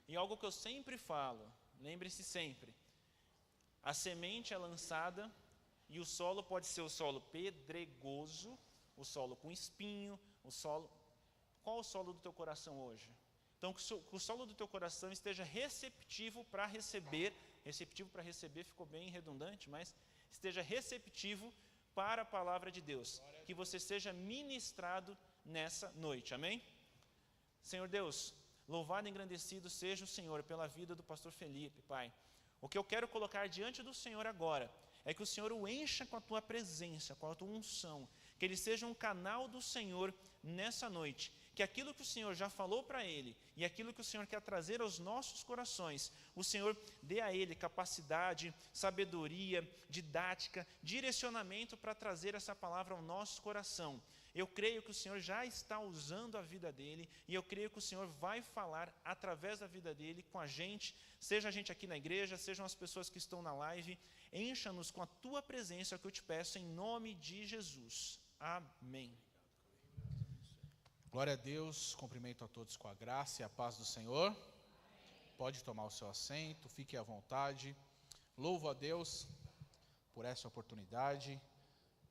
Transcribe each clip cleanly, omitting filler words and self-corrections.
E algo que eu sempre falo, lembre-se sempre, a semente é lançada e o solo pode ser o solo pedregoso, o solo com espinho, o solo... Qual é o solo do teu coração hoje? Então, que o solo do teu coração esteja receptivo para receber ficou bem redundante, mas esteja receptivo para a palavra de Deus, que você seja ministrado nessa noite, amém? Senhor Deus, louvado e engrandecido seja o Senhor pela vida do pastor Felipe, Pai. O que eu quero colocar diante do Senhor agora é que o Senhor o encha com a tua presença, com a tua unção, que ele seja um canal do Senhor nessa noite, que aquilo que o Senhor já falou para ele e aquilo que o Senhor quer trazer aos nossos corações, o Senhor dê a ele capacidade, sabedoria, didática, direcionamento para trazer essa palavra ao nosso coração. Eu creio que o Senhor já está usando a vida dele e eu creio que o Senhor vai falar através da vida dele com a gente, seja a gente aqui na igreja, sejam as pessoas que estão na live. Encha-nos com a tua presença, é o que eu te peço em nome de Jesus. Amém. Glória a Deus, cumprimento a todos com a graça e a paz do Senhor. Amém. Pode tomar o seu assento, fique à vontade. Louvo a Deus por essa oportunidade.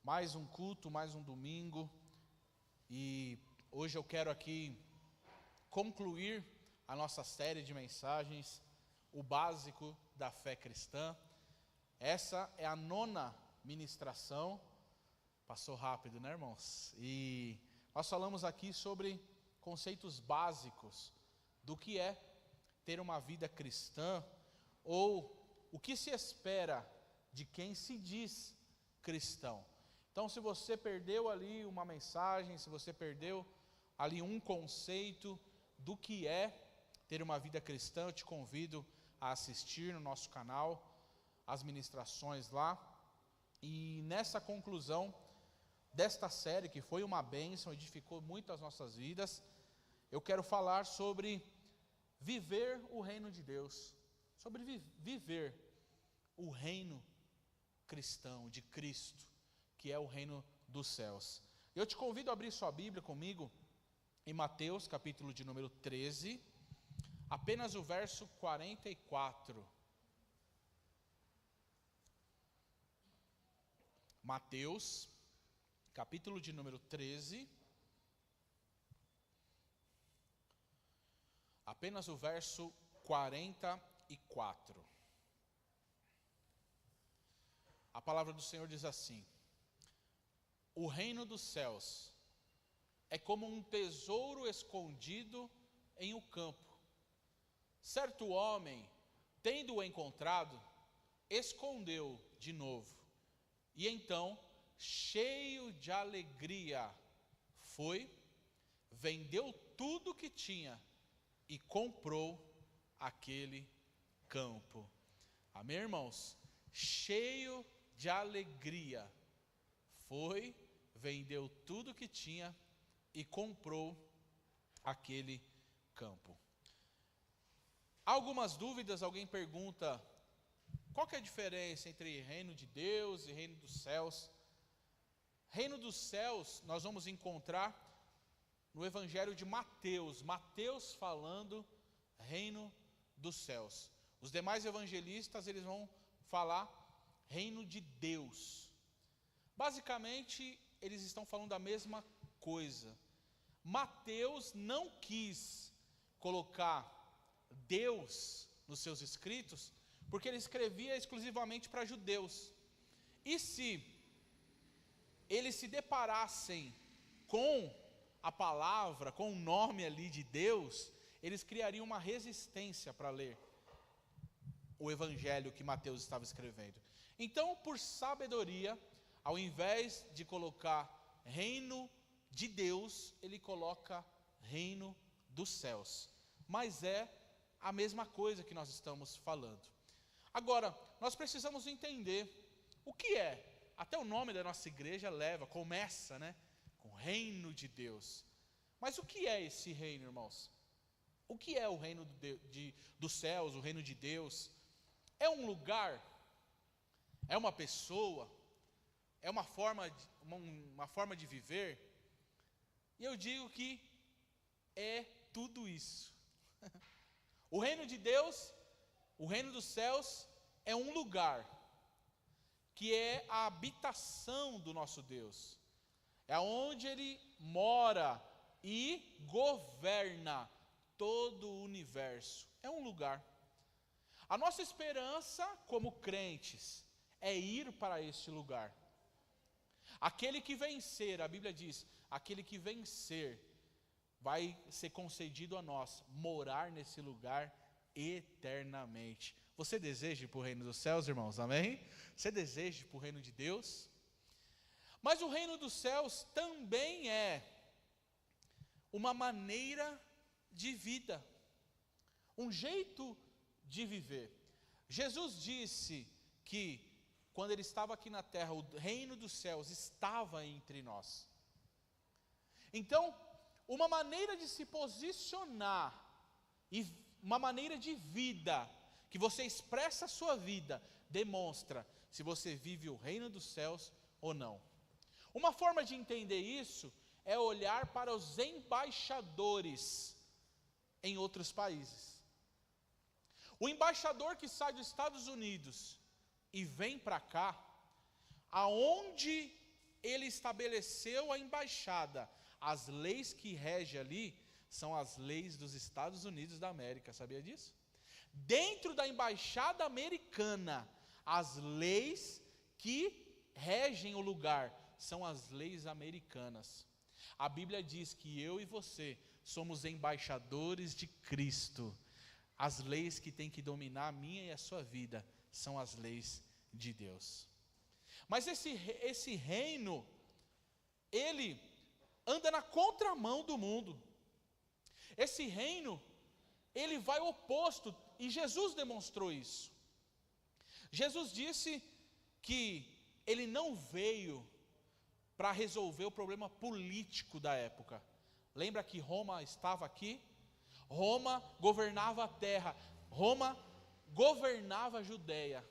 Mais um culto, mais um domingo. E hoje eu quero aqui concluir a nossa série de mensagens, o básico da fé cristã. Essa é a 9ª ministração. Passou rápido, né, irmãos? E nós falamos aqui sobre conceitos básicos do que é ter uma vida cristã, ou o que se espera de quem se diz cristão. Então, se você perdeu ali uma mensagem, se você perdeu ali um conceito do que é ter uma vida cristã, eu te convido a assistir no nosso canal as ministrações lá. E nessa conclusão desta série, que foi uma bênção, edificou muito as nossas vidas, eu quero falar sobre viver o reino de Deus, sobre viver o reino cristão, de Cristo, que é o reino dos céus. Eu te convido a abrir sua Bíblia comigo em Mateus, capítulo de número 13, apenas o verso 44. Mateus, capítulo de número 13, apenas o verso 44. A palavra do Senhor diz assim: o reino dos céus é como um tesouro escondido em um campo. Certo homem, tendo-o encontrado, escondeu de novo. E então, cheio de alegria, foi, vendeu tudo que tinha e comprou aquele campo. Amém, irmãos? Cheio de alegria, foi, vendeu tudo que tinha e comprou aquele campo. Algumas dúvidas, alguém pergunta: qual que é a diferença entre reino de Deus e reino dos céus? Reino dos céus nós vamos encontrar no Evangelho de Mateus, Mateus falando reino dos céus. Os demais evangelistas eles vão falar reino de Deus. Basicamente eles estão falando da mesma coisa. Mateus não quis colocar Deus nos seus escritos, porque ele escrevia exclusivamente para judeus. E se eles se deparassem com a palavra, com o nome ali de Deus, eles criariam uma resistência para ler o evangelho que Mateus estava escrevendo. Então, por sabedoria, ao invés de colocar reino de Deus, ele coloca reino dos céus. Mas é a mesma coisa que nós estamos falando. Agora, nós precisamos entender o que é. Até o nome da nossa igreja começa, né, com reino de Deus. Mas o que é esse reino, irmãos? O que é o reino dos céus, o reino de Deus? É um lugar? É uma pessoa? É uma forma de viver? E eu digo que é tudo isso. O reino de Deus, o reino dos céus, é um lugar que é a habitação do nosso Deus. É onde Ele mora e governa todo o universo. É um lugar. A nossa esperança como crentes é ir para este lugar. Aquele que vencer, a Bíblia diz, aquele que vencer, vai ser concedido a nós morar nesse lugar eternamente. Você deseja ir para o reino dos céus, irmãos? Amém? Você deseja ir para o reino de Deus? Mas o reino dos céus também é uma maneira de vida, um jeito de viver. Jesus disse que quando Ele estava aqui na terra, o reino dos céus estava entre nós. Então, uma maneira de se posicionar e uma maneira de vida, que você expressa a sua vida, demonstra se você vive o reino dos céus ou não. Uma forma de entender isso é olhar para os embaixadores em outros países. O embaixador que sai dos Estados Unidos e vem para cá, aonde ele estabeleceu a embaixada, as leis que regem ali são as leis dos Estados Unidos da América, sabia disso? Dentro da embaixada americana, as leis que regem o lugar são as leis americanas. A Bíblia diz que eu e você somos embaixadores de Cristo. As leis que têm que dominar a minha e a sua vida são as leis de Deus. Mas esse reino, ele anda na contramão do mundo. Esse reino, ele vai oposto, e Jesus demonstrou isso. Jesus disse que ele não veio para resolver o problema político da época. Lembra que Roma estava aqui? Roma governava a terra, Roma governava a Judeia,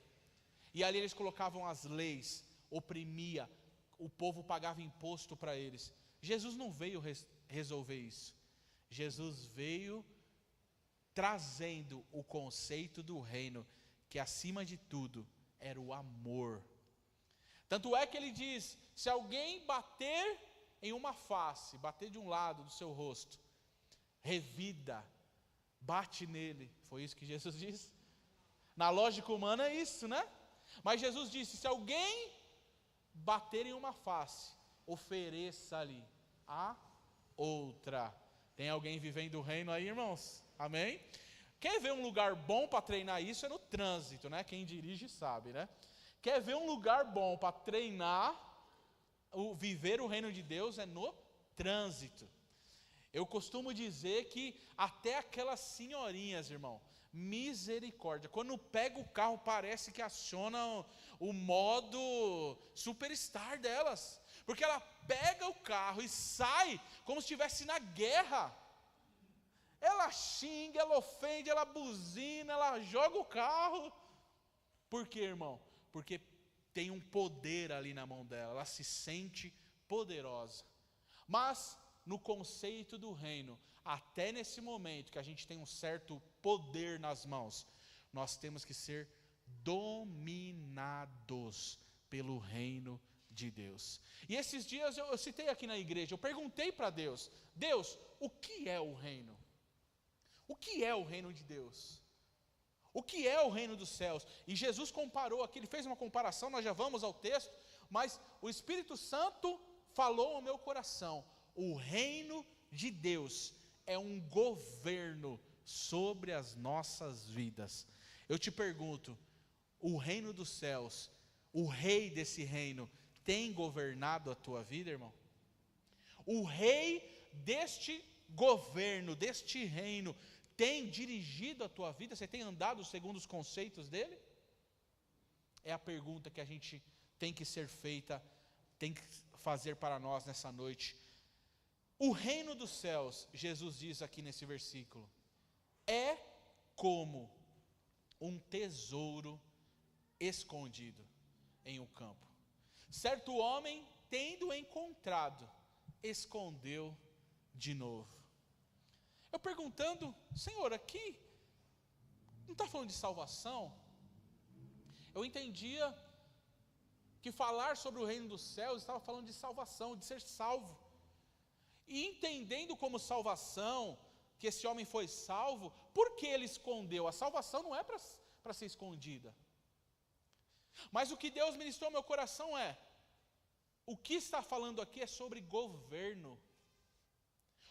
e ali eles colocavam as leis, oprimia, o povo pagava imposto para eles. Jesus não veio resolver isso. Jesus veio trazendo o conceito do reino, que acima de tudo era o amor. Tanto é que ele diz, se alguém bater em uma face, bater de um lado do seu rosto, revida, bate nele. Foi isso que Jesus disse? Na lógica humana é isso, né? Mas Jesus disse, se alguém bater em uma face, ofereça-lhe a outra. Tem alguém vivendo o reino aí, irmãos? Amém? Quer ver um lugar bom para treinar isso? É no trânsito, né? Quem dirige sabe, né? Quer ver um lugar bom para treinar, viver o reino de Deus é no trânsito. Eu costumo dizer que até aquelas senhorinhas, irmão, misericórdia, quando pega o carro parece que aciona o modo superstar delas, porque ela pega o carro e sai como se estivesse na guerra. Ela xinga, ela ofende, ela buzina, ela joga o carro. Por quê, irmão? Porque tem um poder ali na mão dela, ela se sente poderosa. Mas no conceito do reino, até nesse momento que a gente tem um certo poder nas mãos, nós temos que ser dominados pelo reino de Deus. E esses dias eu citei aqui na igreja, eu perguntei para Deus, Deus, o que é o reino? O que é o reino de Deus? O que é o reino dos céus? E Jesus comparou aqui, ele fez uma comparação, nós já vamos ao texto, mas o Espírito Santo falou ao meu coração, o reino de Deus é um governo sobre as nossas vidas. Eu te pergunto, o reino dos céus, o rei desse reino, tem governado a tua vida, irmão? O rei deste governo, deste reino, tem dirigido a tua vida? Você tem andado segundo os conceitos dele? É a pergunta que a gente tem que ser feita, tem que fazer para nós nessa noite. O reino dos céus, Jesus diz aqui nesse versículo, é como um tesouro escondido em um campo. Certo homem, tendo encontrado, escondeu de novo. Eu perguntando, Senhor, aqui não está falando de salvação? Eu entendia que falar sobre o reino dos céus estava falando de salvação, de ser salvo. E entendendo como salvação, que esse homem foi salvo, por que ele escondeu? A salvação não é para ser escondida. Mas o que Deus ministrou ao meu coração é, o que está falando aqui é sobre governo.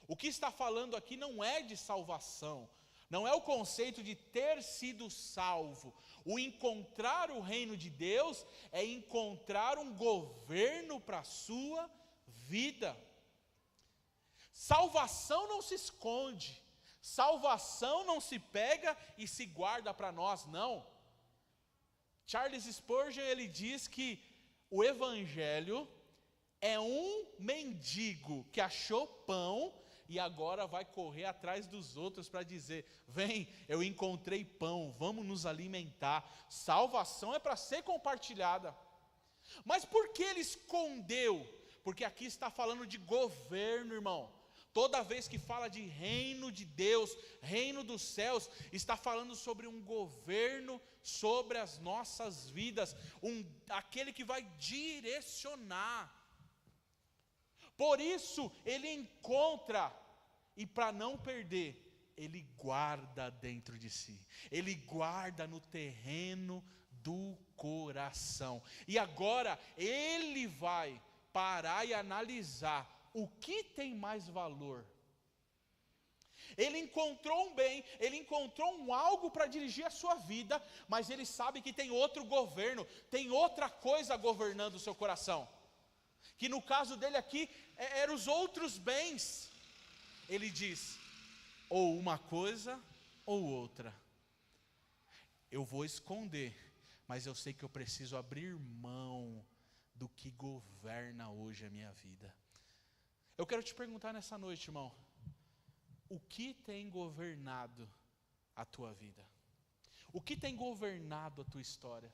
O que está falando aqui não é de salvação, não é o conceito de ter sido salvo. O encontrar o reino de Deus é encontrar um governo para a sua vida. Salvação não se esconde, salvação não se pega e se guarda para nós, não. Charles Spurgeon, ele diz que o evangelho é um mendigo que achou pão e agora vai correr atrás dos outros para dizer, vem, eu encontrei pão, vamos nos alimentar. Salvação é para ser compartilhada. Mas por que ele escondeu? Porque aqui está falando de governo, irmão. Toda vez que fala de reino de Deus, reino dos céus, está falando sobre um governo sobre as nossas vidas, aquele que vai direcionar. Por isso, ele encontra, e para não perder, ele guarda dentro de si, ele guarda no terreno do coração. E agora, ele vai parar e analisar o que tem mais valor. Ele encontrou um bem, ele encontrou um algo para dirigir a sua vida, mas ele sabe que tem outro governo, tem outra coisa governando o seu coração. Que no caso dele aqui, eram os outros bens. Ele diz, ou uma coisa ou outra. Eu vou esconder, mas eu sei que eu preciso abrir mão do que governa hoje a minha vida. Eu quero te perguntar nessa noite, irmão, o que tem governado a tua vida? O que tem governado a tua história?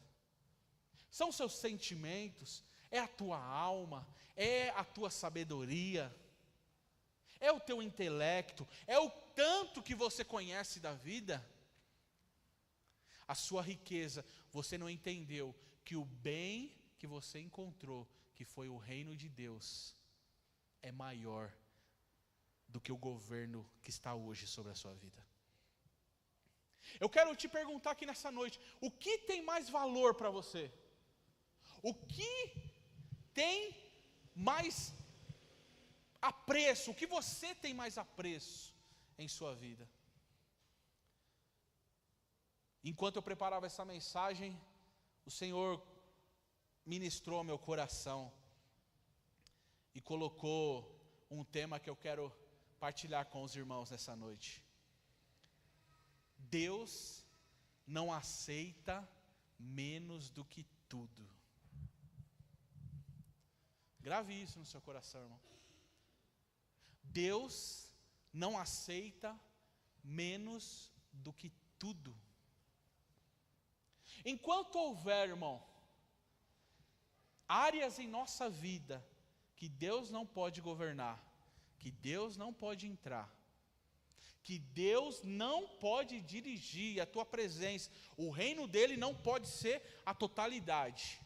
São seus sentimentos? É a tua alma? É a tua sabedoria? É o teu intelecto? É o tanto que você conhece da vida? A sua riqueza, você não entendeu que o bem que você encontrou, que foi o reino de Deus, é maior do que o governo que está hoje sobre a sua vida. Eu quero te perguntar aqui nessa noite, o que tem mais valor para você? O que tem mais apreço? O que você tem mais apreço em sua vida? Enquanto eu preparava essa mensagem, o Senhor ministrou ao meu coração e colocou um tema que eu quero partilhar com os irmãos nessa noite. Deus não aceita menos do que tudo. Grave isso no seu coração, irmão. Deus não aceita menos do que tudo. Enquanto houver, irmão, áreas em nossa vida que Deus não pode governar, que Deus não pode entrar, que Deus não pode dirigir a tua presença, o reino dele não pode ser a totalidade,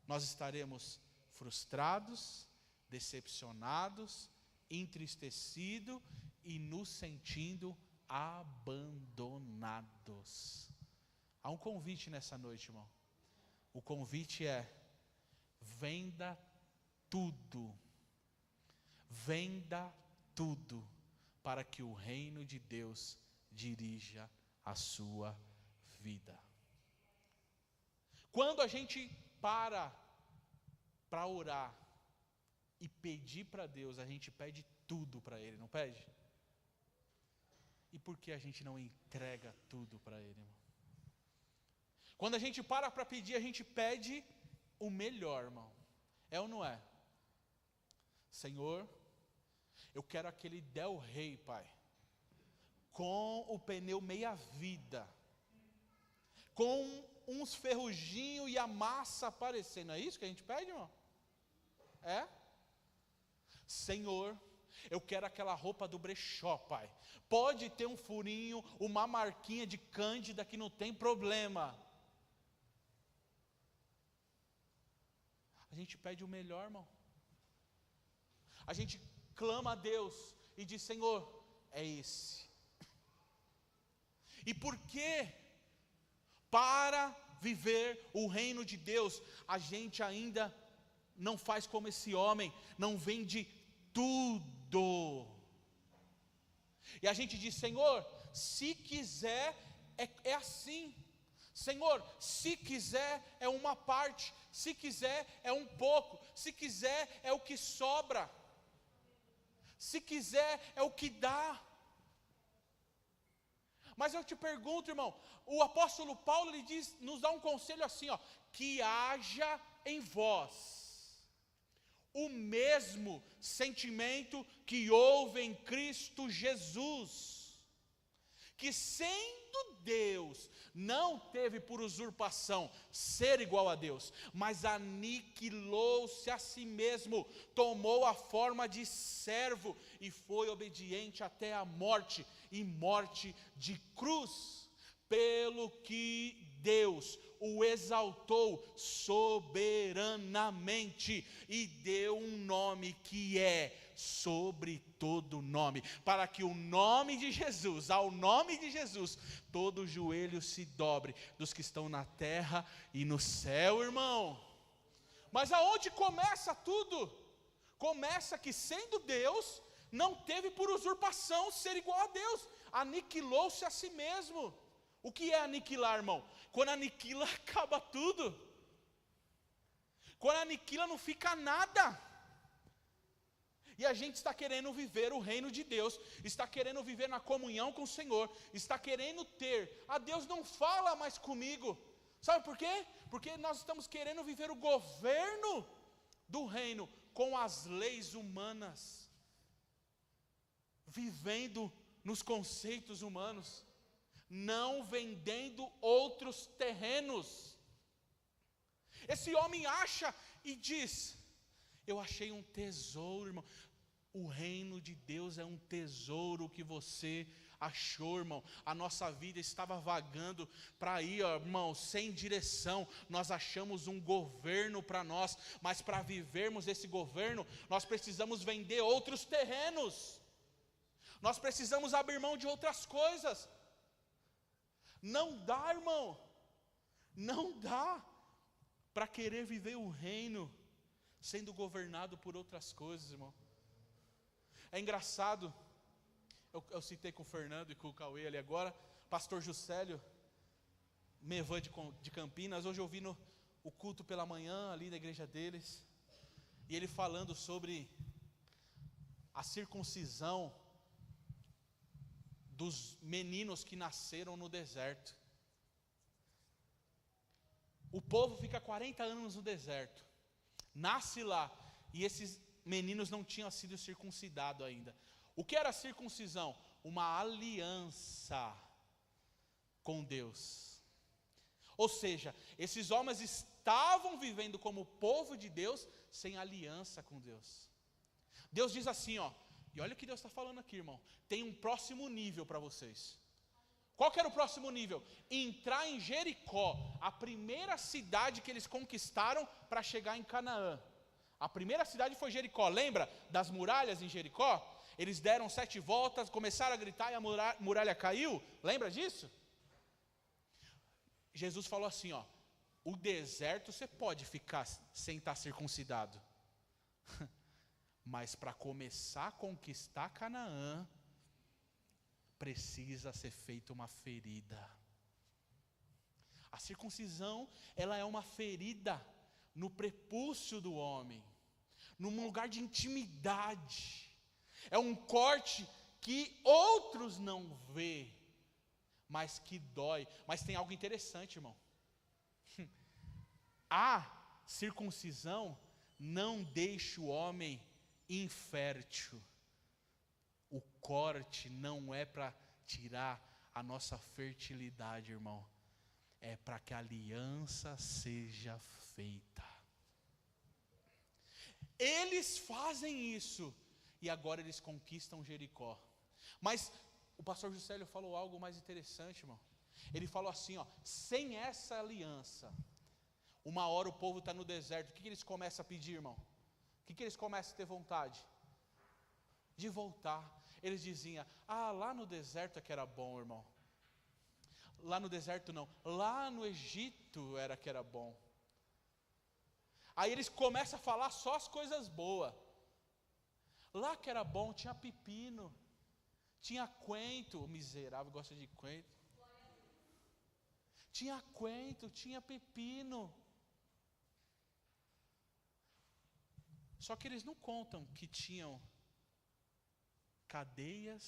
nós estaremos frustrados, decepcionados, entristecidos e nos sentindo abandonados. Há um convite nessa noite, irmão. O convite é: venda tudo. Venda tudo para que o reino de Deus dirija a sua vida. Quando a gente para orar e pedir para Deus, a gente pede tudo para Ele, não pede? E por que a gente não entrega tudo para Ele, irmão? Quando a gente para pedir, a gente pede o melhor, irmão. É ou não é? Senhor, eu quero aquele Del Rey, Pai, com o pneu meia vida, com uns ferruginhos e a massa aparecendo. É isso que a gente pede, irmão? É? Senhor, Eu quero aquela roupa do brechó, Pai. Pode ter um furinho, uma marquinha de cândida que não tem problema. A gente pede o melhor, irmão. A gente clama a Deus e diz: Senhor, é esse. E por que, para viver o reino de Deus, a gente ainda não faz como esse homem, não vende tudo? E a gente diz: Senhor, se quiser, é assim. Senhor, se quiser é uma parte, se quiser é um pouco, se quiser é o que sobra, se quiser é o que dá. Mas eu te pergunto, irmão, o apóstolo Paulo, ele diz, nos dá um conselho assim, ó: que haja em vós o mesmo sentimento que houve em Cristo Jesus, que sendo Deus, não teve por usurpação ser igual a Deus, mas aniquilou-se a si mesmo, tomou a forma de servo e foi obediente até a morte, e morte de cruz, pelo que Deus o exaltou soberanamente e deu um nome que é sobre todo nome, para que o nome de Jesus, ao nome de Jesus, todo joelho se dobre, dos que estão na terra e no céu, irmão. Mas aonde começa tudo? Começa que, sendo Deus, não teve por usurpação ser igual a Deus, aniquilou-se a si mesmo. O que é aniquilar, irmão? Quando aniquila, acaba tudo. Quando aniquila, não fica nada. E a gente está querendo viver o reino de Deus, está querendo viver na comunhão com o Senhor, está querendo ter. A Deus não fala mais comigo. Sabe por quê? Porque nós estamos querendo viver o governo do reino com as leis humanas, vivendo nos conceitos humanos, não vendendo outros terrenos. Esse homem acha e diz: eu achei um tesouro, irmão. O reino de Deus é um tesouro que você achou, irmão. A nossa vida estava vagando para ir, ó, irmão, sem direção. Nós achamos um governo para nós, mas para vivermos esse governo, nós precisamos vender outros terrenos. Nós precisamos abrir mão de outras coisas. Não dá, irmão. Não dá para querer viver o reino sendo governado por outras coisas, irmão. É engraçado, eu citei com o Fernando e com o Cauê ali agora, pastor Juscelio, Mevan de Campinas. Hoje eu vi o culto pela manhã ali na igreja deles, e ele falando sobre a circuncisão dos meninos que nasceram no deserto. O povo fica 40 anos no deserto, nasce lá, e esses meninos não tinham sido circuncidados ainda. O que era a circuncisão? Uma aliança com Deus. Ou seja, esses homens estavam vivendo como povo de Deus, sem aliança com Deus. Deus diz assim, ó, e olha o que Deus está falando aqui, irmão: tem um próximo nível para vocês. Qual que era o próximo nível? Entrar em Jericó, a primeira cidade que eles conquistaram para chegar em Canaã. A primeira cidade foi Jericó. Lembra das muralhas em Jericó? Eles deram 7 voltas, começaram a gritar e a muralha caiu. Lembra disso? Jesus falou assim, ó: o deserto você pode ficar sem estar circuncidado, mas para começar a conquistar Canaã, precisa ser feita uma ferida. A circuncisão, ela é uma ferida no prepúcio do homem, num lugar de intimidade. É um corte que outros não vê, mas que dói. Mas tem algo interessante, irmão. A circuncisão não deixa o homem infértil. O corte não é para tirar a nossa fertilidade, irmão. É para que a aliança seja feita. Eles fazem isso, e agora eles conquistam Jericó. Mas o pastor Juscelio falou algo mais interessante, irmão. Ele falou assim, ó, sem essa aliança, uma hora o povo está no deserto, o que eles começam a pedir, irmão? O que eles começam a ter vontade? De voltar. Eles diziam, lá no deserto é que era bom, irmão. Lá no deserto não, lá no Egito era que era bom. Aí eles começam a falar só as coisas boas. Lá que era bom, tinha pepino, tinha coentro, o miserável gosta de coentro. Tinha coentro, tinha pepino. Só que eles não contam que tinham cadeias,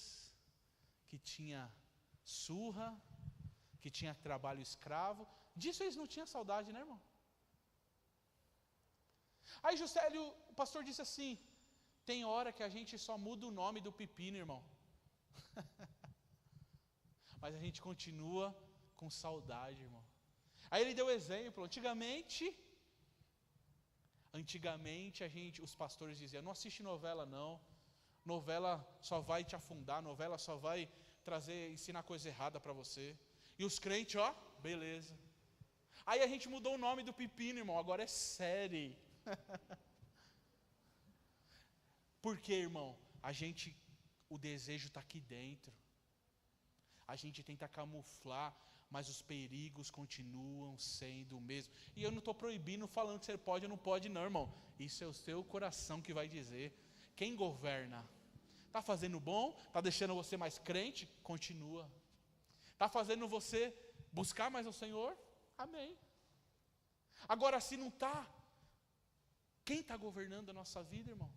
que tinha surra, que tinha trabalho escravo. Disso eles não tinham saudade, né, irmão? Aí Juscelio, o pastor disse assim, tem hora que a gente só muda o nome do pepino, irmão. Mas a gente continua com saudade, irmão. Aí ele deu exemplo, antigamente os pastores diziam, não assiste novela não, novela só vai te afundar, novela só vai ensinar coisa errada para você. E os crentes, ó, beleza. Aí a gente mudou o nome do pepino, irmão, agora é série. Por quê, irmão? O desejo está aqui dentro. A gente tenta camuflar, mas os perigos continuam sendo o mesmo. E eu não estou proibindo, falando que você pode ou não pode não, irmão. Isso é o seu coração que vai dizer. Quem governa? Está fazendo bom? Está deixando você mais crente? Continua. Está fazendo você buscar mais ao Senhor? Amém. Agora, se não está, quem está governando a nossa vida, irmão?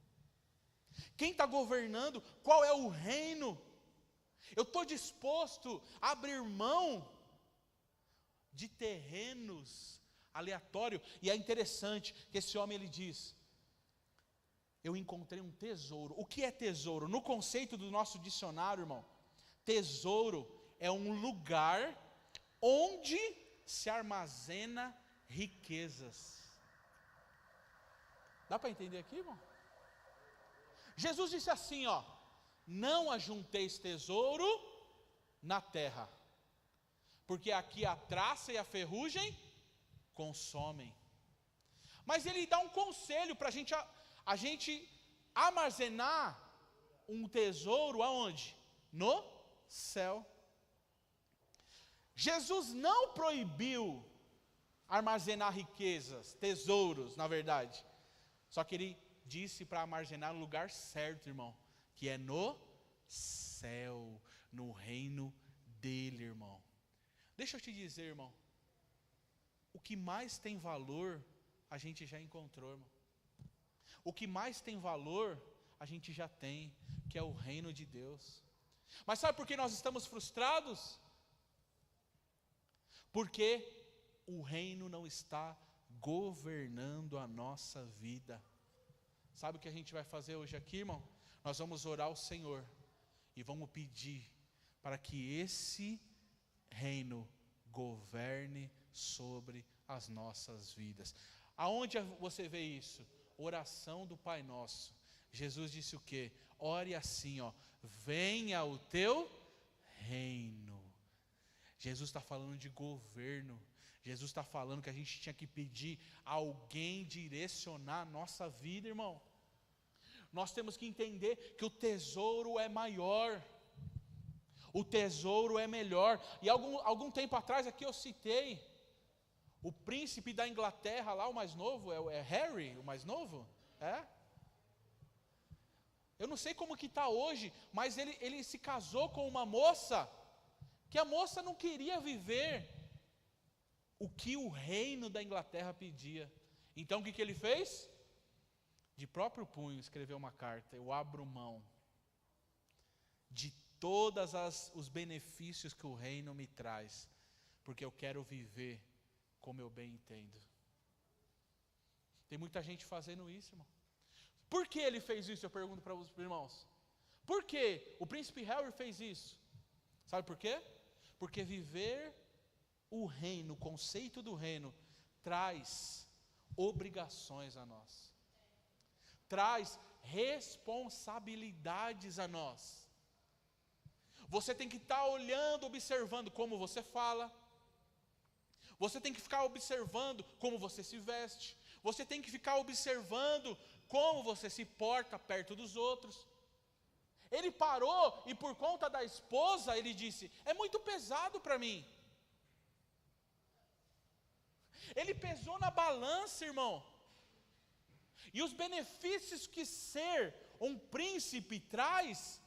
Quem está governando? Qual é o reino? Eu estou disposto a abrir mão de terrenos aleatórios. E é interessante que esse homem, ele diz, eu encontrei um tesouro. O que é tesouro? No conceito do nosso dicionário, irmão, tesouro é um lugar onde se armazena riquezas. Dá para entender aqui, irmão? Jesus disse assim, ó, não ajunteis tesouro na terra, porque aqui a traça e a ferrugem consomem. Mas ele dá um conselho para a gente armazenar um tesouro aonde? No céu. Jesus não proibiu armazenar riquezas, tesouros, na verdade. Só que ele disse para armazenar no lugar certo, irmão, que é no céu, no reino dele, irmão. Deixa eu te dizer, irmão, o que mais tem valor, a gente já encontrou, irmão. O que mais tem valor, a gente já tem, que é o reino de Deus. Mas sabe por que nós estamos frustrados? Porque o reino não está governando a nossa vida. Sabe o que a gente vai fazer hoje aqui, irmão? Nós vamos orar ao Senhor e vamos pedir para que esse reino governe sobre as nossas vidas. Aonde você vê isso? Oração do Pai Nosso. Jesus disse o quê? Ore assim, ó, venha o teu reino. Jesus está falando de governo. Jesus está falando que a gente tinha que pedir a alguém direcionar a nossa vida, irmão. Nós temos que entender que o tesouro é maior, o tesouro é melhor. E algum tempo atrás aqui eu citei o príncipe da Inglaterra lá, o mais novo, é Harry, o mais novo? É? Eu não sei como que está hoje, mas ele se casou com uma moça, que a moça não queria viver o que o reino da Inglaterra pedia. Então o que ele fez? De próprio punho escreveu uma carta, eu abro mão de todos os benefícios que o reino me traz, porque eu quero viver como eu bem entendo. Tem muita gente fazendo isso, irmão. Por que ele fez isso? Eu pergunto para os irmãos. Por que o príncipe Harry fez isso? Sabe por quê? Porque viver o reino, o conceito do reino, traz obrigações a nós. Traz responsabilidades a nós. Você tem que estar olhando, observando como você fala. Você tem que ficar observando como você se veste. Você tem que ficar observando como você se porta perto dos outros. Ele parou e por conta da esposa, ele disse, é muito pesado para mim. Ele pesou na balança, irmão. E os benefícios que ser um príncipe traz,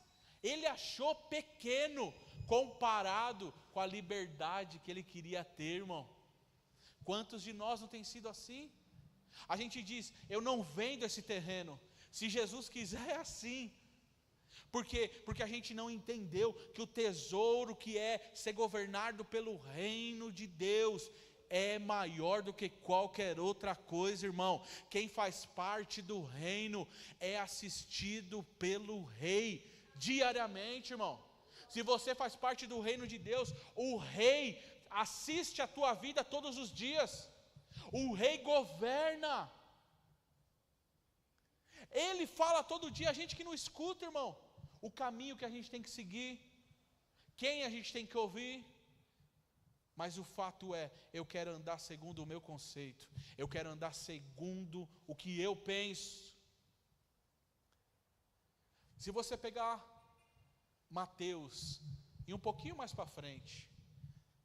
ele achou pequeno comparado com a liberdade que ele queria ter, irmão. Quantos de nós não tem sido assim? A gente diz, eu não vendo esse terreno. Se Jesus quiser é assim. Por quê? Porque a gente não entendeu que o tesouro que é ser governado pelo reino de Deus é maior do que qualquer outra coisa, irmão. Quem faz parte do reino é assistido pelo rei diariamente, irmão. Se você faz parte do reino de Deus, o rei assiste a tua vida todos os dias. O rei governa. Ele fala todo dia, a gente que não escuta, irmão, o caminho que a gente tem que seguir, quem a gente tem que ouvir. Mas o fato é, eu quero andar segundo o meu conceito, eu quero andar segundo o que eu penso. Se você pegar Mateus, e um pouquinho mais para frente,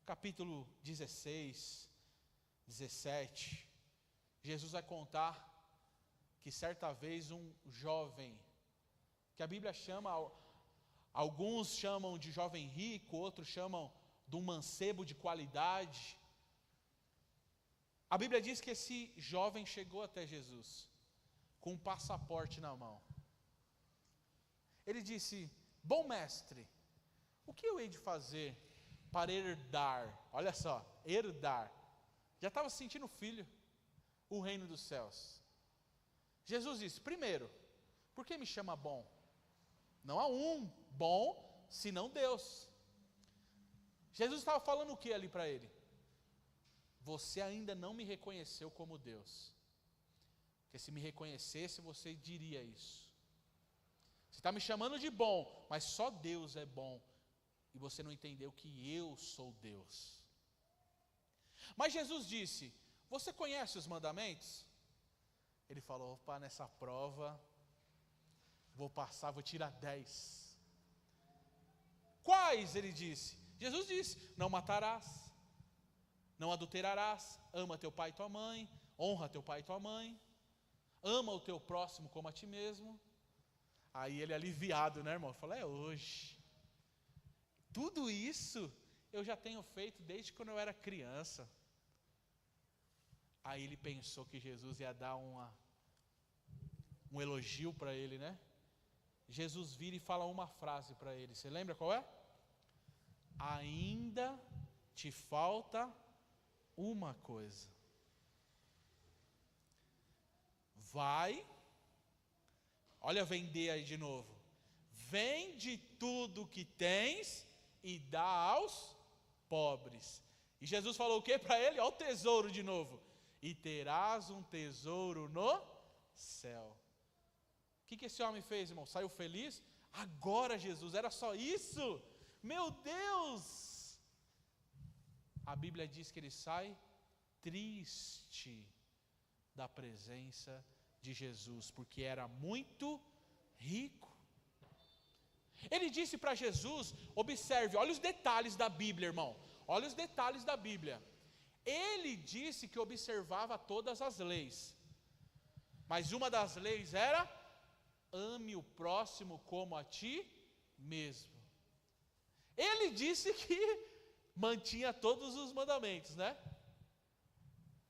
capítulo 16, 17, Jesus vai contar que certa vez um jovem, que a Bíblia chama, alguns chamam de jovem rico, outros chamam de um mancebo de qualidade. A Bíblia diz que esse jovem chegou até Jesus, com um passaporte na mão. Ele disse, bom mestre, o que eu hei de fazer para herdar, olha só, herdar, já estava se sentindo filho, o reino dos céus. Jesus disse, primeiro, por que me chama bom? Não há um bom, senão Deus. Jesus estava falando o que ali para ele? Você ainda não me reconheceu como Deus. Porque se me reconhecesse, você diria isso. Você está me chamando de bom, mas só Deus é bom. E você não entendeu que eu sou Deus. Mas Jesus disse, você conhece os mandamentos? Ele falou, opa, nessa prova, vou passar, vou tirar 10. Quais? Ele disse. Jesus disse, não matarás, não adulterarás, ama teu pai e tua mãe, honra teu pai e tua mãe, ama o teu próximo como a ti mesmo. Aí ele aliviado, né, irmão? Falou, é hoje. Tudo isso eu já tenho feito desde quando eu era criança. Aí ele pensou que Jesus ia dar um elogio para ele, né? Jesus vira e fala uma frase para ele, você lembra qual é? Ainda te falta uma coisa. Vai, olha vender aí de novo. Vende tudo que tens e dá aos pobres. E Jesus falou o que para ele? Olha o tesouro de novo. E terás um tesouro no céu. O que esse homem fez, irmão? Saiu feliz? Agora, Jesus, era só isso? Meu Deus! A Bíblia diz que ele sai triste da presença de Jesus, porque era muito rico. Ele disse para Jesus, observe, olha os detalhes da Bíblia, irmão. Olha os detalhes da Bíblia. Ele disse que observava todas as leis. Mas uma das leis era, ame o próximo como a ti mesmo. Ele disse que mantinha todos os mandamentos, né?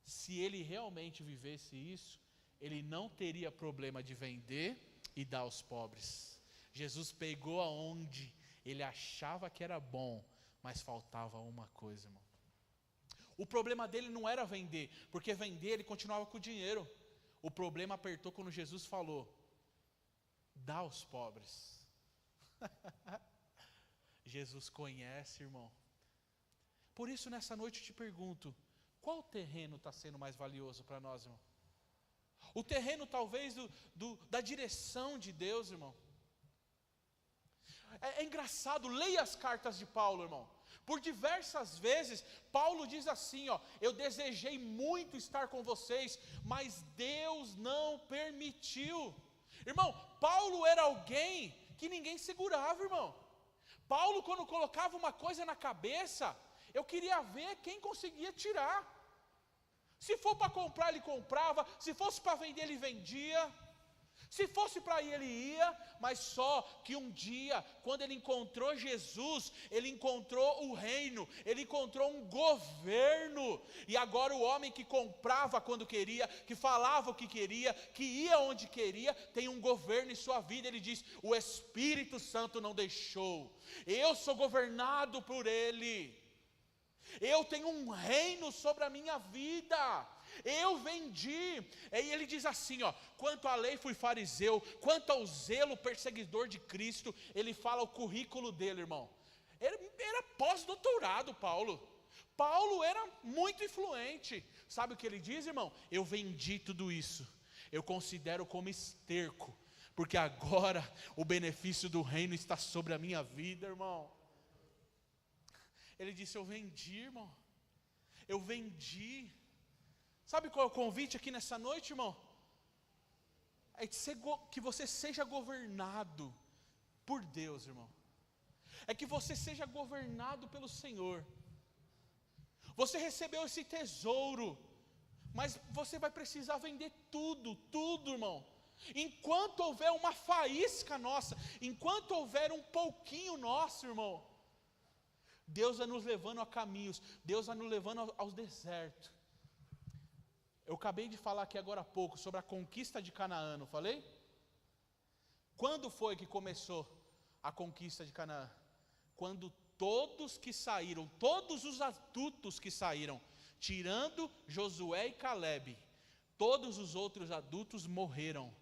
Se ele realmente vivesse isso, ele não teria problema de vender e dar aos pobres. Jesus pegou aonde ele achava que era bom, mas faltava uma coisa, irmão. O problema dele não era vender, porque vender ele continuava com o dinheiro. O problema apertou quando Jesus falou, dá aos pobres. Jesus conhece, irmão. Por isso nessa noite eu te pergunto, qual terreno está sendo mais valioso para nós, irmão? O terreno talvez da direção de Deus, irmão. É engraçado, leia as cartas de Paulo, irmão. Por diversas vezes, Paulo diz assim, eu desejei muito estar com vocês, mas Deus não permitiu. Irmão, Paulo era alguém que ninguém segurava, irmão. Paulo, quando colocava uma coisa na cabeça, eu queria ver quem conseguia tirar. Se for para comprar, ele comprava. Se fosse para vender, ele vendia. Se fosse para ir, ele ia. Mas só que um dia, quando ele encontrou Jesus, ele encontrou o reino, ele encontrou um governo. E agora o homem que comprava quando queria, que falava o que queria, que ia onde queria, tem um governo em sua vida. Ele diz: o Espírito Santo não deixou, eu sou governado por ele. Eu tenho um reino sobre a minha vida. Eu vendi. E ele diz assim, quanto à lei fui fariseu, quanto ao zelo perseguidor de Cristo. Ele fala o currículo dele, irmão. Ele era pós-doutorado, Paulo. Paulo era muito influente. Sabe o que ele diz, irmão? Eu vendi tudo isso. Eu considero como esterco, porque agora o benefício do reino está sobre a minha vida, irmão. Ele disse, eu vendi, irmão. Eu vendi. Sabe qual é o convite aqui nessa noite, irmão? É que você seja governado por Deus, irmão. É que você seja governado pelo Senhor. Você recebeu esse tesouro, mas você vai precisar vender tudo, irmão. Enquanto houver uma faísca nossa, enquanto houver um pouquinho nosso, irmão, Deus vai nos levando a caminhos, Deus vai nos levando aos desertos. Eu acabei de falar aqui agora há pouco sobre a conquista de Canaã, não falei? Quando foi que começou a conquista de Canaã? Quando todos que saíram, todos os adultos que saíram, tirando Josué e Calebe, todos os outros adultos morreram.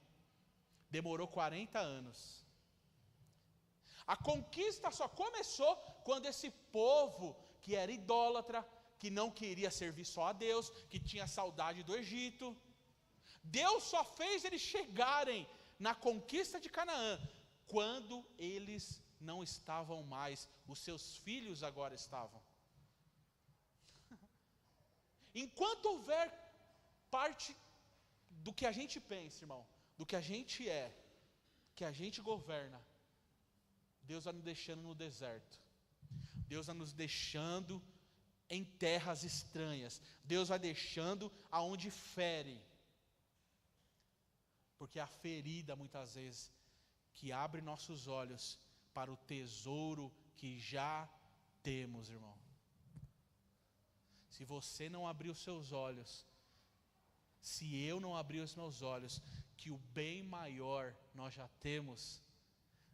Demorou 40 anos. A conquista só começou quando esse povo que era idólatra, que não queria servir só a Deus, que tinha saudade do Egito, Deus só fez eles chegarem na conquista de Canaã quando eles não estavam mais, os seus filhos agora estavam. Enquanto houver parte do que a gente pensa, irmão, do que a gente é, que a gente governa, Deus vai nos deixando no deserto, Deus vai nos deixando em terras estranhas, Deus vai deixando aonde fere, porque é a ferida muitas vezes que abre nossos olhos para o tesouro que já temos, irmão. Se você não abrir os seus olhos, se eu não abrir os meus olhos, que o bem maior nós já temos,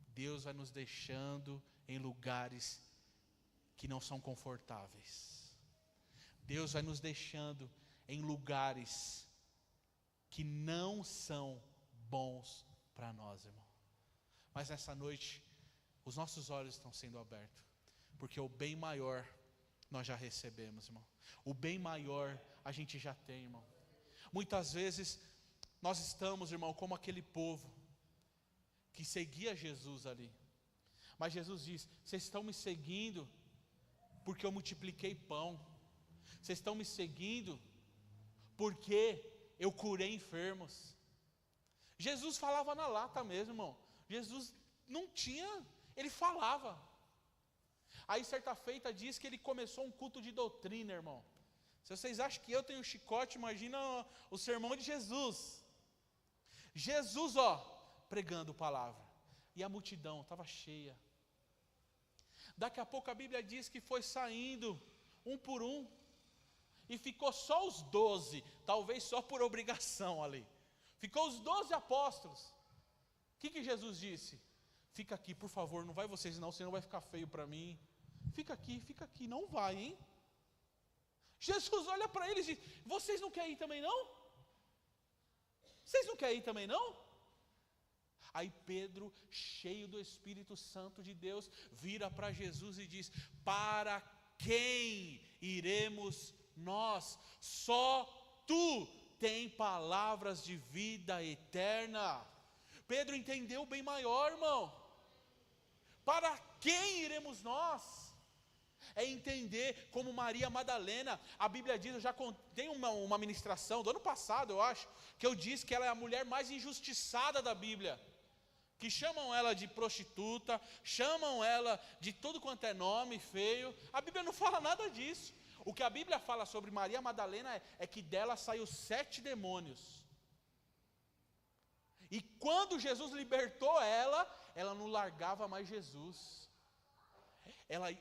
Deus vai nos deixando em lugares que não são confortáveis. Deus vai nos deixando em lugares que não são bons para nós, irmão. Mas nessa noite, os nossos olhos estão sendo abertos, porque o bem maior nós já recebemos, irmão. O bem maior a gente já tem, irmão. Muitas vezes nós estamos, irmão, como aquele povo que seguia Jesus ali. Mas Jesus diz: vocês estão me seguindo porque eu multipliquei pão. Vocês estão me seguindo porque eu curei enfermos. Jesus falava na lata mesmo, irmão. Jesus não tinha, ele falava. Aí certa feita diz que ele começou um culto de doutrina, irmão. Se vocês acham que eu tenho chicote, imagina o sermão de Jesus. Jesus, pregando palavra. E a multidão estava cheia. Daqui a pouco a Bíblia diz que foi saindo um por um. E ficou só os 12, talvez só por obrigação ali. Ficou os 12 apóstolos. O que Jesus disse? Fica aqui, por favor, não vai vocês não, senão vai ficar feio para mim. Fica aqui, não vai, hein? Jesus olha para eles e diz: vocês não querem ir também não? Vocês não querem ir também não? Aí Pedro, cheio do Espírito Santo de Deus, vira para Jesus e diz: para quem iremos nós? Só tu tem palavras de vida eterna. Pedro entendeu bem maior, irmão. Para quem iremos nós? É entender como Maria Madalena. A Bíblia diz, eu já contei uma ministração do ano passado, eu acho, que eu disse que ela é a mulher mais injustiçada da Bíblia. Que chamam ela de prostituta, chamam ela de tudo quanto é nome feio. A Bíblia não fala nada disso. O que a Bíblia fala sobre Maria Madalena é que dela saiu 7 demônios. E quando Jesus libertou ela não largava mais Jesus.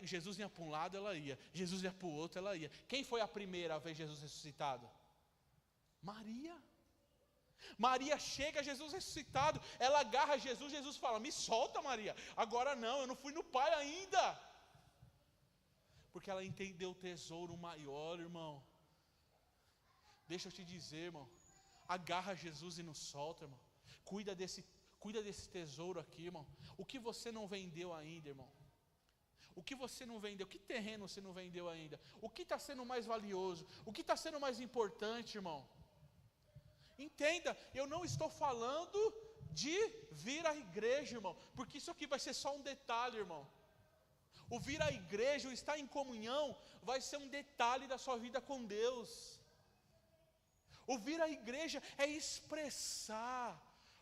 Jesus ia para um lado, ela ia. Jesus ia para o outro, ela ia. Quem foi a primeira a ver Jesus ressuscitado? Maria. Maria chega a Jesus ressuscitado, ela agarra Jesus, Jesus fala, me solta Maria, agora não, eu não fui no Pai ainda. Porque ela entendeu o tesouro maior, irmão. Deixa eu te dizer, irmão, agarra Jesus e não solta, irmão. Cuida desse tesouro aqui, irmão. O que você não vendeu ainda, irmão? O que você não vendeu? Que terreno você não vendeu ainda? O que está sendo mais valioso? O que está sendo mais importante, irmão? Entenda, eu não estou falando de vir à igreja, irmão, porque isso aqui vai ser só um detalhe, irmão. O vir à igreja, o estar em comunhão, vai ser um detalhe da sua vida com Deus. O vir à igreja é expressar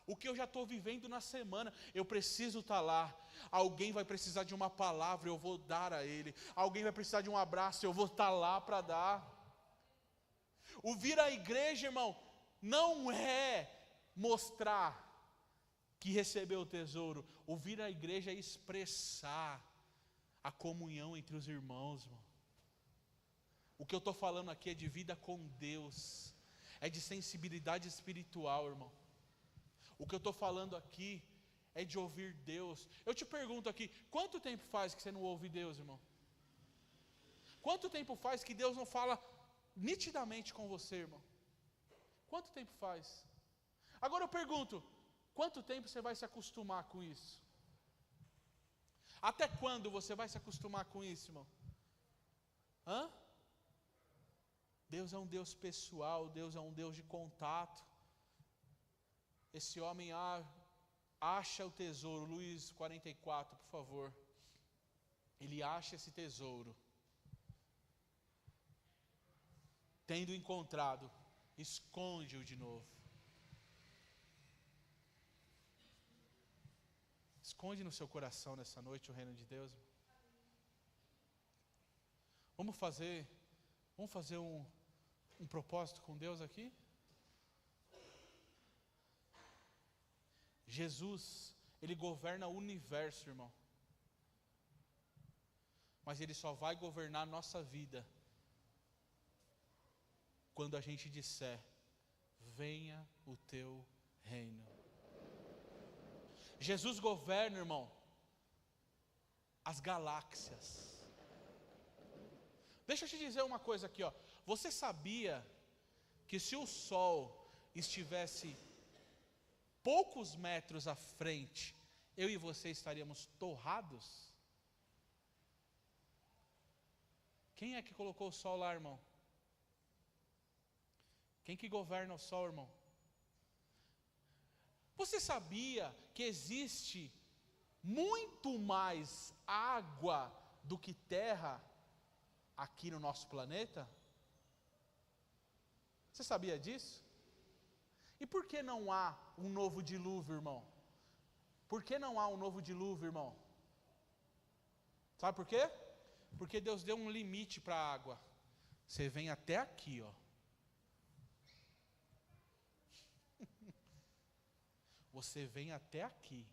o que eu já estou vivendo na semana. Eu preciso estar lá. Alguém vai precisar de uma palavra, eu vou dar a ele. Alguém vai precisar de um abraço, eu vou estar lá para dar. O vir à igreja, irmão, não é mostrar que recebeu o tesouro. O vir à igreja é expressar a comunhão entre os irmãos, irmão. O que eu estou falando aqui é de vida com Deus, é de sensibilidade espiritual, irmão. O que eu estou falando aqui é de ouvir Deus. Eu te pergunto aqui, quanto tempo faz que você não ouve Deus, irmão? Quanto tempo faz que Deus não fala nitidamente com você, irmão? Quanto tempo faz? Agora eu pergunto, quanto tempo você vai se acostumar com isso? Até quando você vai se acostumar com isso, irmão? Deus é um Deus pessoal, Deus é um Deus de contato. Esse homem acha o tesouro, Luís 44, por favor. Ele acha esse tesouro. Tendo encontrado, esconde-o de novo. Esconde no seu coração nessa noite o reino de Deus. Vamos fazer um propósito com Deus aqui? Jesus, Ele governa o universo, irmão. Mas Ele só vai governar a nossa vida quando a gente disser, venha o teu reino. Jesus governa, irmão, as galáxias. Deixa eu te dizer uma coisa aqui, ó. Você sabia que se o Sol estivesse poucos metros à frente, eu e você estaríamos torrados? Quem é que colocou o Sol lá, irmão? Quem que governa o Sol, irmão? Você sabia que existe muito mais água do que terra aqui no nosso planeta? Você sabia disso? E por que não há um novo dilúvio, irmão? Por que não há um novo dilúvio, irmão? Sabe por quê? Porque Deus deu um limite para a água. Você vem até aqui, ó. Você vem até aqui.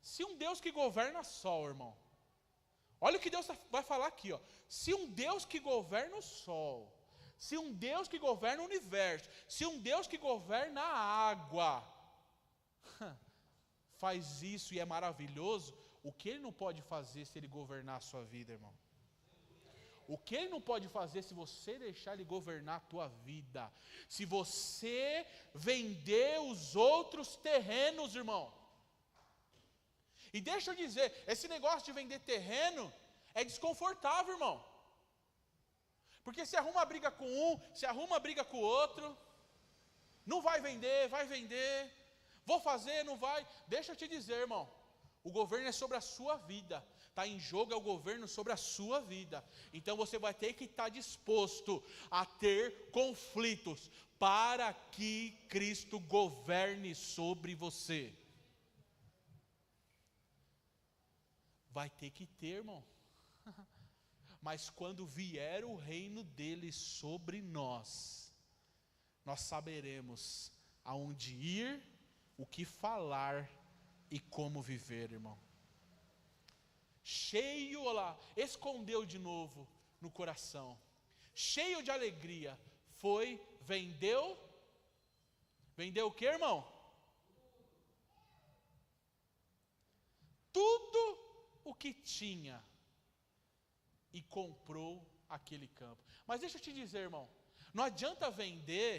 Se um Deus que governa sol, irmão. Olha o que Deus vai falar aqui, ó. Se um Deus que governa o sol, se um Deus que governa o universo, se um Deus que governa a água, faz isso e é maravilhoso, o que Ele não pode fazer se Ele governar a sua vida, irmão? O que Ele não pode fazer se você deixar Ele governar a tua vida? Se você vender os outros terrenos, irmão. E deixa eu dizer, esse negócio de vender terreno é desconfortável, irmão. Porque se arruma briga com um, se arruma briga com o outro, não vai vender, vou fazer, não vai. Deixa eu te dizer, irmão, o governo é sobre a sua vida, está em jogo é o governo sobre a sua vida. Então você vai ter que estar disposto a ter conflitos para que Cristo governe sobre você. Vai ter que ter, irmão. Mas quando vier o reino dele sobre nós, nós saberemos aonde ir, o que falar e como viver, irmão. Cheio, olha lá, escondeu de novo no coração, cheio de alegria, foi, vendeu o que, irmão? Tudo o que tinha e comprou aquele campo. Mas deixa eu te dizer, irmão, não adianta vender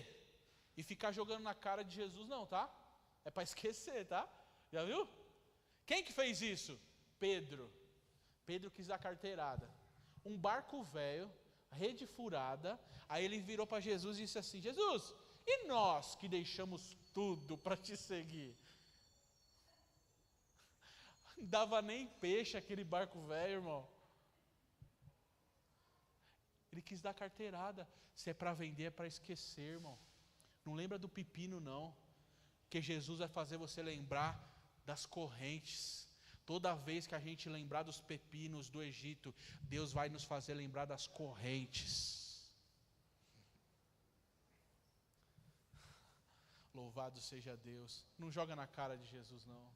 e ficar jogando na cara de Jesus não, tá? É para esquecer, tá? Já viu? Quem que fez isso? Pedro quis dar carteirada. Um barco velho, rede furada, aí ele virou para Jesus e disse assim: Jesus, e nós que deixamos tudo para te seguir? Não dava nem peixe aquele barco velho, irmão. Ele quis dar carteirada. Se é para vender, é para esquecer, irmão. Não lembra do pepino, não. Porque Jesus vai fazer você lembrar das correntes. Toda vez que a gente lembrar dos pepinos do Egito, Deus vai nos fazer lembrar das correntes. Louvado seja Deus. Não joga na cara de Jesus, não.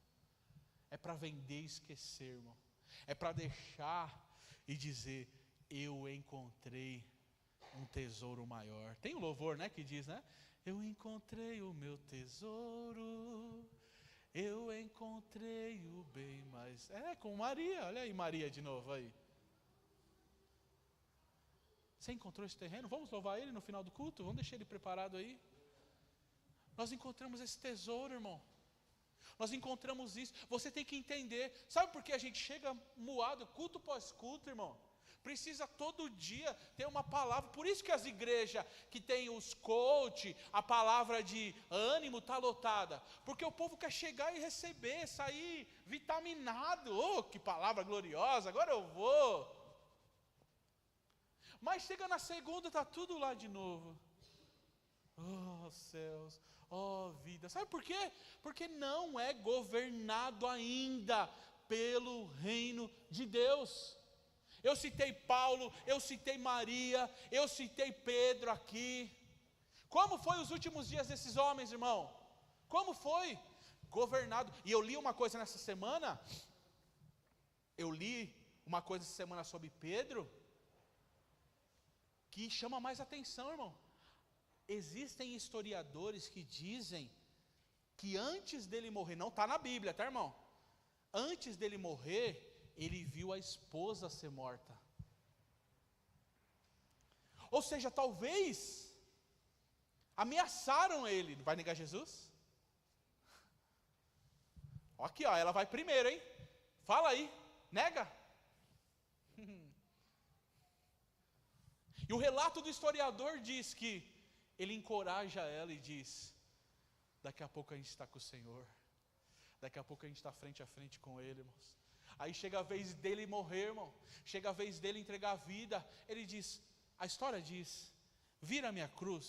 É para vender e esquecer, irmão. É para deixar e dizer: eu encontrei um tesouro maior. Tem um louvor, né, que diz, né? Eu encontrei o meu tesouro, eu encontrei o bem mais. É, com Maria, olha aí Maria de novo aí. Você encontrou esse terreno? Vamos louvar ele no final do culto? Vamos deixar ele preparado aí? Nós encontramos esse tesouro, irmão. Nós encontramos isso. Você tem que entender. Sabe por que a gente chega moado, culto pós culto, irmão? Precisa todo dia ter uma palavra. Por isso que as igrejas que tem os coach, a palavra de ânimo está lotada. Porque o povo quer chegar e receber, sair vitaminado. Oh, que palavra gloriosa, agora eu vou. Mas chega na segunda, está tudo lá de novo. Oh céus, oh vida. Sabe por quê? Porque não é governado ainda pelo reino de Deus. Eu citei Paulo, eu citei Maria, eu citei Pedro aqui. Como foi os últimos dias desses homens, irmão? Como foi? Governado. E eu li uma coisa nessa semana. Sobre Pedro, que chama mais atenção, irmão. Existem historiadores que dizem que antes dele morrer, não está na Bíblia, tá, irmão? Antes dele morrer, ele viu a esposa ser morta. Ou seja, talvez ameaçaram ele. Vai negar Jesus? Aqui, ó, ela vai primeiro, hein? Fala aí, nega. E o relato do historiador diz que ele encoraja ela e diz: daqui a pouco a gente está com o Senhor. Daqui a pouco a gente está frente a frente com Ele, irmãos. Aí chega a vez dele morrer, irmão. Chega a vez dele entregar a vida. Ele diz, a história diz: vira a minha cruz.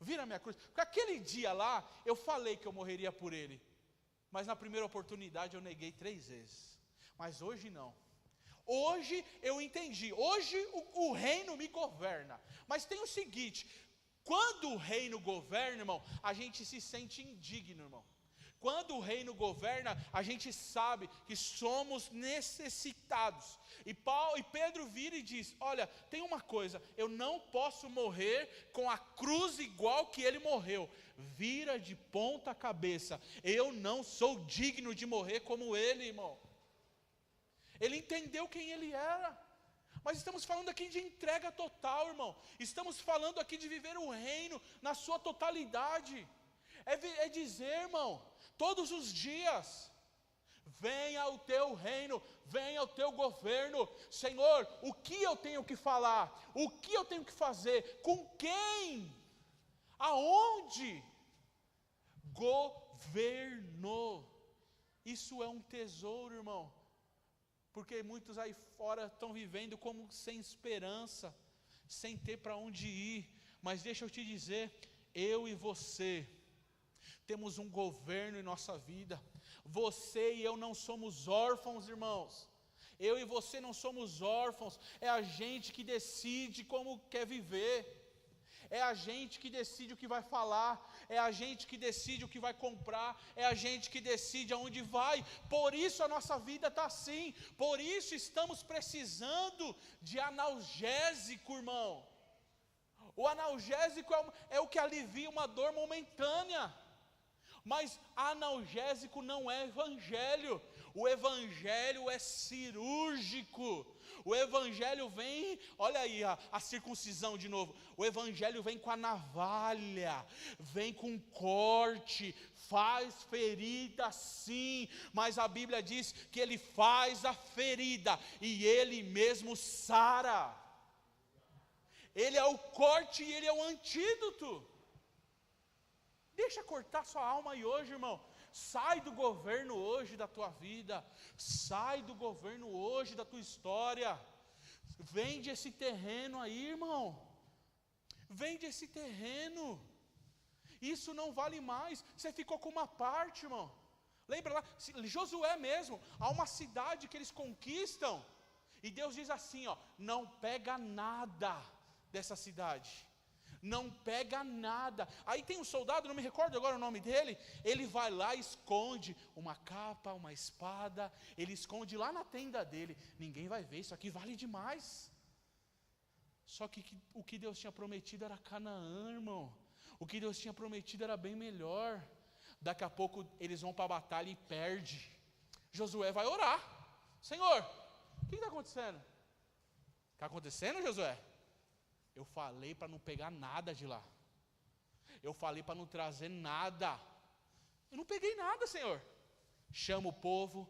Vira a minha cruz. Porque aquele dia lá, eu falei que eu morreria por ele. Mas na primeira oportunidade eu neguei 3 vezes. Mas hoje não. Hoje eu entendi. Hoje o reino me governa. Mas tem o seguinte: quando o reino governa, irmão, a gente se sente indigno, irmão. Quando o reino governa, a gente sabe que somos necessitados. E Pedro vira e diz: olha, tem uma coisa, eu não posso morrer com a cruz igual que ele morreu. Vira de ponta cabeça. Eu não sou digno de morrer como ele, irmão. Ele entendeu quem ele era. Mas estamos falando aqui de entrega total, irmão. Estamos falando aqui de viver o reino na sua totalidade. É dizer, irmão, todos os dias, Venha o teu reino, venha o teu governo. Senhor, o que eu tenho que falar? O que eu tenho que fazer? Com quem? Aonde? Governo. Isso é um tesouro, irmão. Porque muitos aí fora estão vivendo como sem esperança, sem ter para onde ir. Mas deixa eu te dizer, eu e você temos um governo em nossa vida. Você e eu não somos órfãos, irmãos. Eu e você não somos órfãos. É a gente que decide como quer viver. É a gente que decide o que vai falar. É a gente que decide o que vai comprar. É a gente que decide aonde vai. Por isso a nossa vida está assim. Por isso estamos precisando de analgésico, irmão. O analgésico é o que alivia uma dor momentânea. Mas analgésico não é evangelho. O evangelho é cirúrgico. O evangelho vem, olha aí a circuncisão de novo. O evangelho vem com a navalha, vem com corte, faz ferida sim, mas a Bíblia diz que ele faz a ferida e ele mesmo sara. Ele é o corte e ele é o antídoto. Deixa cortar sua alma aí hoje, irmão. Sai do governo hoje da tua vida. Sai do governo hoje da tua história. Vende esse terreno aí, irmão. Vende esse terreno. Isso não vale mais. Você ficou com uma parte, irmão. Lembra lá, Josué mesmo. Há uma cidade que eles conquistam. E Deus diz assim, ó, não pega nada dessa cidade. Não pega nada. Aí tem um soldado, não me recordo agora o nome dele. Ele vai lá e esconde uma capa, uma espada. Ele esconde lá na tenda dele. Ninguém vai ver, isso aqui vale demais. Só que o que Deus tinha prometido era Canaã, irmão. O que Deus tinha prometido era bem melhor. Daqui a pouco eles vão para a batalha e perde. Josué vai orar. Senhor, o que está acontecendo? Está acontecendo, Josué? Eu falei para não pegar nada de lá. Eu falei para não trazer nada. Eu não peguei nada, Senhor. Chama o povo.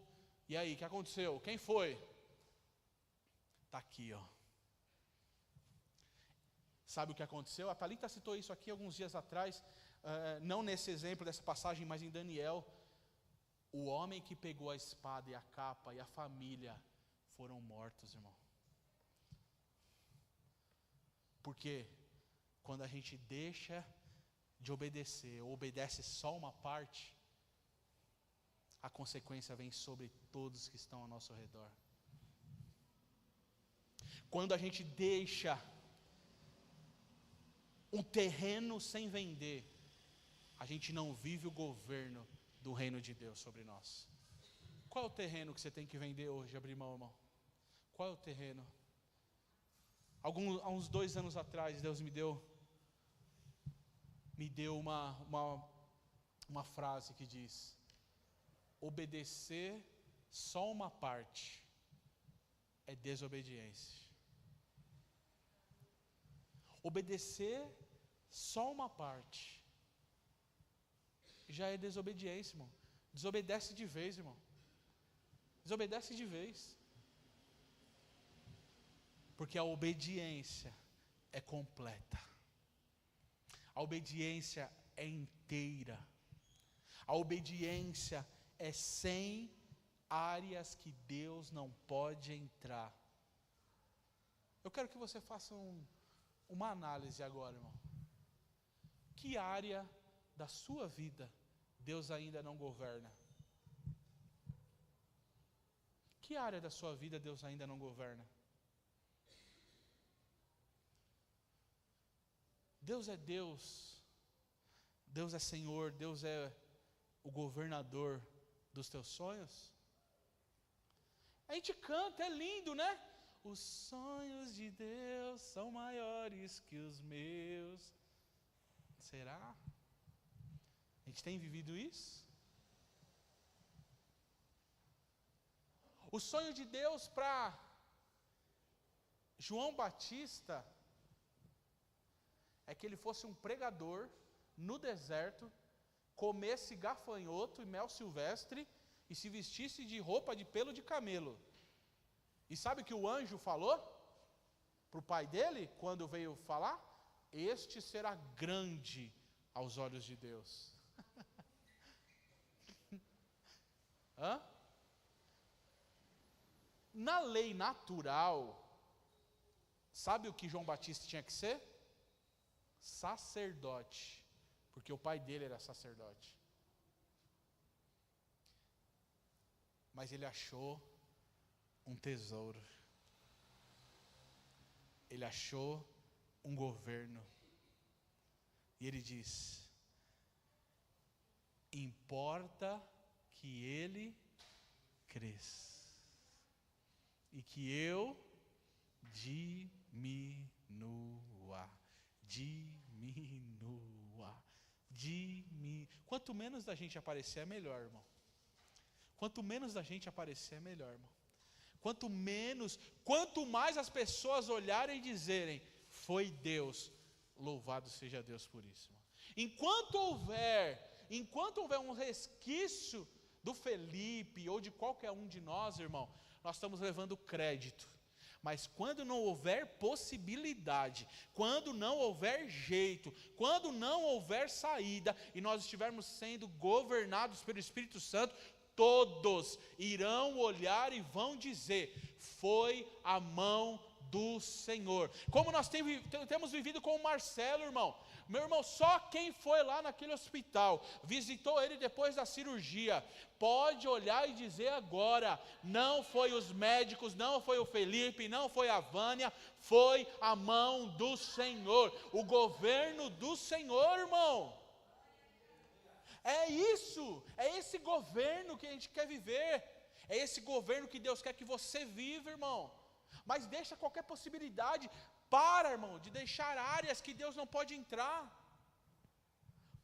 E aí, o que aconteceu? Quem foi? Está aqui, ó. Sabe o que aconteceu? A Thalita citou isso aqui alguns dias atrás. Não nesse exemplo dessa passagem, mas em Daniel. O homem que pegou a espada e a capa e a família foram mortos, irmão. Porque quando a gente deixa de obedecer, ou obedece só uma parte, a consequência vem sobre todos que estão ao nosso redor. Quando a gente deixa um terreno sem vender, a gente não vive o governo do reino de Deus sobre nós. Qual é o terreno que você tem que vender hoje, abrir mão, irmão? Qual é o terreno? Há uns 2 anos atrás, Deus me deu uma frase que diz: obedecer só uma parte é desobediência. Obedecer só uma parte já é desobediência, irmão. Desobedece de vez, irmão. Desobedece de vez. Porque a obediência é completa. A obediência é inteira. A obediência é sem áreas que Deus não pode entrar. Eu quero que você faça uma análise agora, irmão. Que área da sua vida Deus ainda não governa? Que área da sua vida Deus ainda não governa? Deus é Deus, Deus é Senhor, Deus é o governador dos teus sonhos? A gente canta, é lindo, né? Os sonhos de Deus são maiores que os meus. Será? A gente tem vivido isso? O sonho de Deus para João Batista é que ele fosse um pregador no deserto, comesse gafanhoto e mel silvestre e se vestisse de roupa de pelo de camelo. E sabe o que o anjo falou para o pai dele, quando veio falar? Este será grande aos olhos de Deus. Hã? Na lei natural, sabe o que João Batista tinha que ser? Sacerdote, porque o pai dele era sacerdote. Mas ele achou um tesouro. Ele achou um governo. E ele diz: importa que ele cresça e que eu diminua. Quanto menos da gente aparecer é melhor, irmão. Quanto menos da gente aparecer é melhor, irmão. Quanto mais as pessoas olharem e dizerem, foi Deus, louvado seja Deus por isso, irmão. Enquanto houver um resquício do Felipe ou de qualquer um de nós, irmão, nós estamos levando crédito. Mas quando não houver possibilidade, quando não houver jeito, quando não houver saída, e nós estivermos sendo governados pelo Espírito Santo, todos irão olhar e vão dizer, foi a mão do Senhor. Como nós temos vivido com o Marcelo, irmão. Meu irmão, só quem foi lá naquele hospital, visitou ele depois da cirurgia, pode olhar e dizer agora, não foi os médicos, não foi o Felipe, não foi a Vânia, foi a mão do Senhor, o governo do Senhor, irmão. É isso, é esse governo que a gente quer viver, é esse governo que Deus quer que você viva, irmão. Mas deixa qualquer possibilidade, irmão, de deixar áreas que Deus não pode entrar.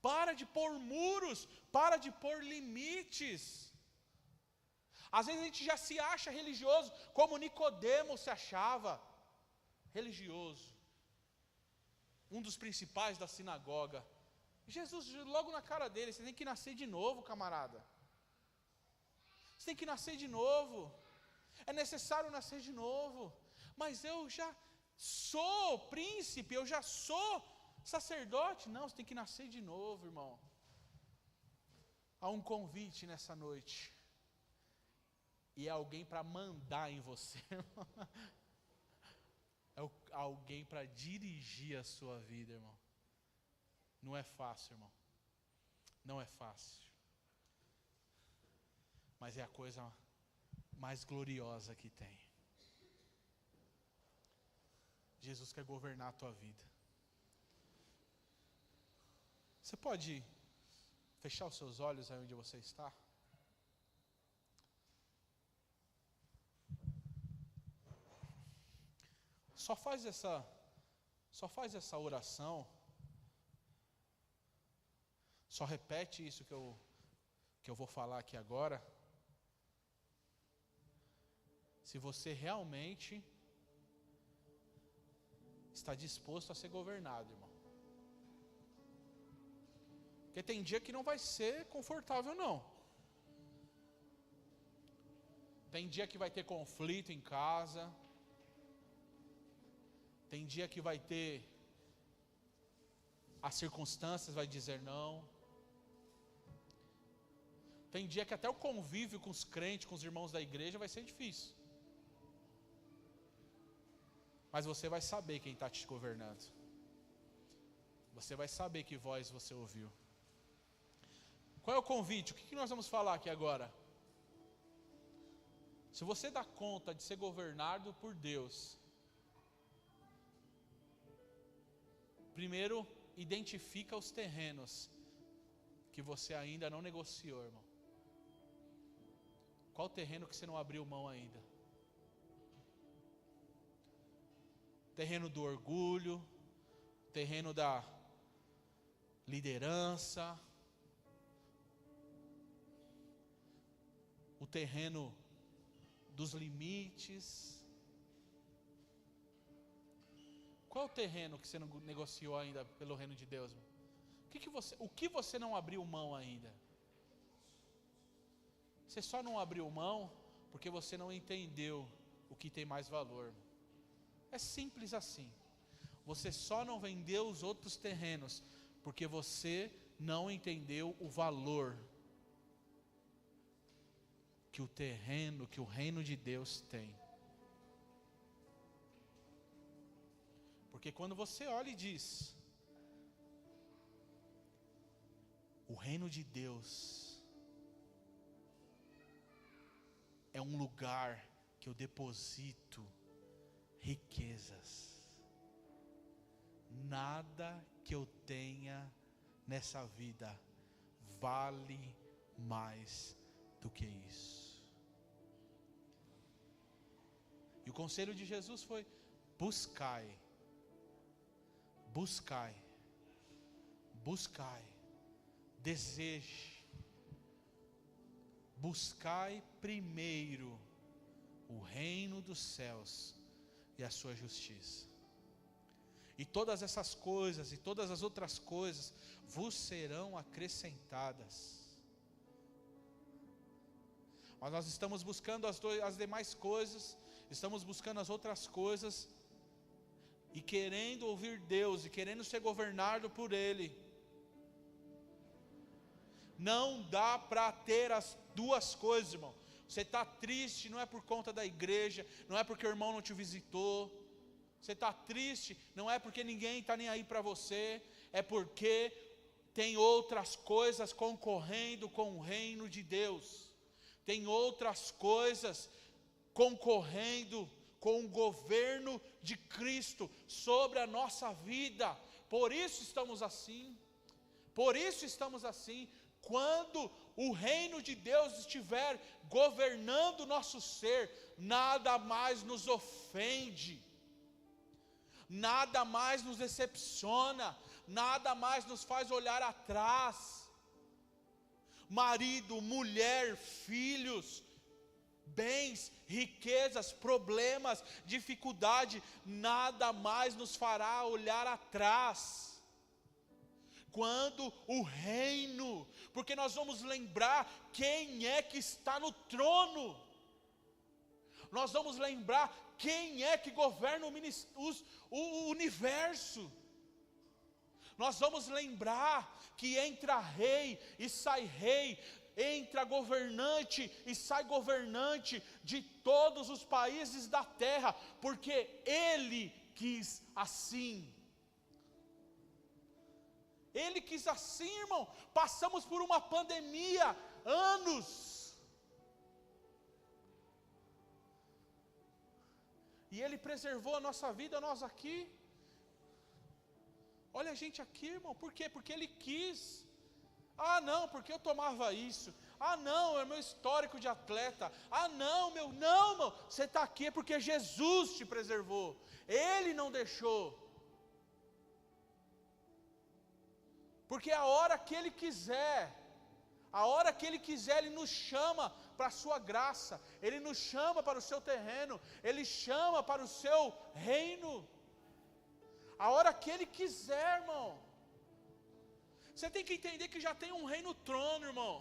Para de pôr muros, para de pôr limites. Às vezes a gente já se acha religioso, como Nicodemo se achava religioso. Um dos principais da sinagoga. Jesus, logo na cara dele, você tem que nascer de novo, camarada. Você tem que nascer de novo. É necessário nascer de novo. Mas eu já sou príncipe, eu já sou sacerdote. Não, você tem que nascer de novo, irmão. Há um convite nessa noite. E é alguém para mandar em você, irmão. É alguém para dirigir a sua vida, irmão. Não é fácil, irmão. Não é fácil. Mas é a coisa mais gloriosa que tem. Jesus quer governar a tua vida. Você pode fechar os seus olhos aí onde você está? Só faz essa oração. Só repete isso que eu vou falar aqui agora. Se você realmente está disposto a ser governado, irmão. Porque tem dia que não vai ser confortável, não. Tem dia que vai ter conflito em casa. Tem dia que vai ter, as circunstâncias vai dizer não. Tem dia que até o convívio com os crentes, com os irmãos da igreja vai ser difícil. Mas você vai saber quem está te governando. Você vai saber que voz você ouviu. Qual é o convite? O que nós vamos falar aqui agora? Se você dá conta de ser governado por Deus, primeiro, identifica os terrenos que você ainda não negociou, irmão. Qual terreno que você não abriu mão ainda? Terreno do orgulho, terreno da liderança, o terreno dos limites. Qual é o terreno que você não negociou ainda pelo reino de Deus? O que você não abriu mão ainda? Você só não abriu mão porque você não entendeu o que tem mais valor. É simples assim. Você só não vendeu os outros terrenos porque você não entendeu o valor que o reino de Deus tem. Porque quando você olha e diz, o reino de Deus é um lugar que eu deposito riquezas. Nada que eu tenha nessa vida vale mais do que isso. E o conselho de Jesus foi: buscai, buscai, buscai, deseje, buscai primeiro o reino dos céus e a sua justiça. E todas essas coisas e todas as outras coisas vos serão acrescentadas. Mas nós estamos buscando as demais coisas, estamos buscando as outras coisas, e querendo ouvir Deus, e querendo ser governado por Ele. Não dá para ter as duas coisas, irmão. Você está triste, não é por conta da igreja, não é porque o irmão não te visitou. Você está triste, não é porque ninguém está nem aí para você, é porque tem outras coisas concorrendo com o reino de Deus. Tem outras coisas concorrendo com o governo de Cristo sobre a nossa vida. Por isso estamos assim. Por isso estamos assim. Quando o reino de Deus estiver governando o nosso ser, nada mais nos ofende, nada mais nos decepciona, nada mais nos faz olhar atrás. Marido, mulher, filhos, bens, riquezas, problemas, dificuldade, nada mais nos fará olhar atrás. Quando o reino, porque nós vamos lembrar quem é que está no trono, nós vamos lembrar quem é que governa o universo, nós vamos lembrar que entra rei e sai rei, entra governante e sai governante de todos os países da terra, porque Ele quis assim. Ele quis assim, irmão. Passamos por uma pandemia, anos, e Ele preservou a nossa vida, nós aqui. Olha a gente aqui, irmão. Por quê? Porque Ele quis. Ah não, porque eu tomava isso. Ah não, é meu histórico de atleta. Ah não, não, irmão, você está aqui porque Jesus te preservou. Ele não deixou. Porque a hora que Ele quiser, Ele nos chama para a sua graça, Ele nos chama para o seu terreno, Ele chama para o seu reino, a hora que Ele quiser, irmão. Você tem que entender que já tem um rei no trono, irmão.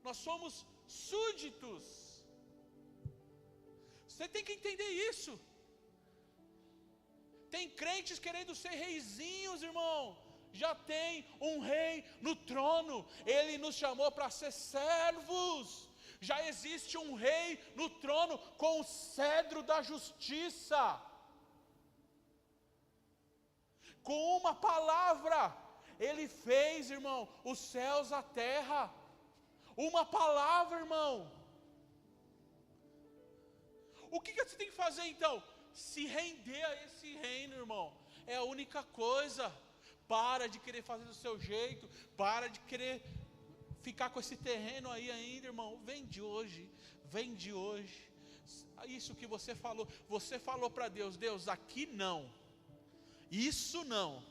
Nós somos súditos. Você tem que entender isso. Tem crentes querendo ser reizinhos, irmão. Já tem um rei no trono. Ele nos chamou para ser servos. Já existe um rei no trono com o cedro da justiça. Com uma palavra, Ele fez, irmão, os céus, a terra. Uma palavra, irmão. O que você tem que fazer então? Se render a esse reino, irmão. É a única coisa. Para de querer fazer do seu jeito, para de querer ficar com esse terreno aí ainda, irmão. Vende hoje, vende hoje. Isso que você falou para Deus: Deus, aqui não, isso não,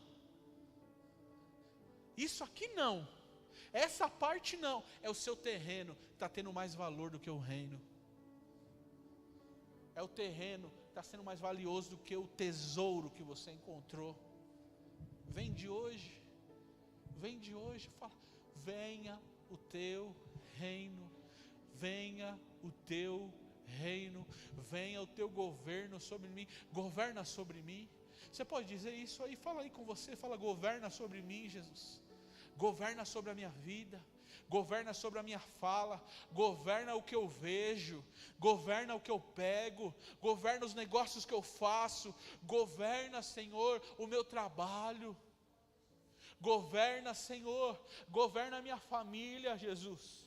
isso aqui não, essa parte não. É o seu terreno que está tendo mais valor do que o reino. É o terreno que está sendo mais valioso do que o tesouro que você encontrou. Vende hoje, fala: venha o teu reino, venha o teu reino, venha o teu governo sobre mim, governa sobre mim. Você pode dizer isso aí, fala aí com você, fala: governa sobre mim, Jesus, governa sobre a minha vida, governa sobre a minha fala, governa o que eu vejo, governa o que eu pego, governa os negócios que eu faço, governa, Senhor, o meu trabalho, governa, Senhor, governa a minha família, Jesus.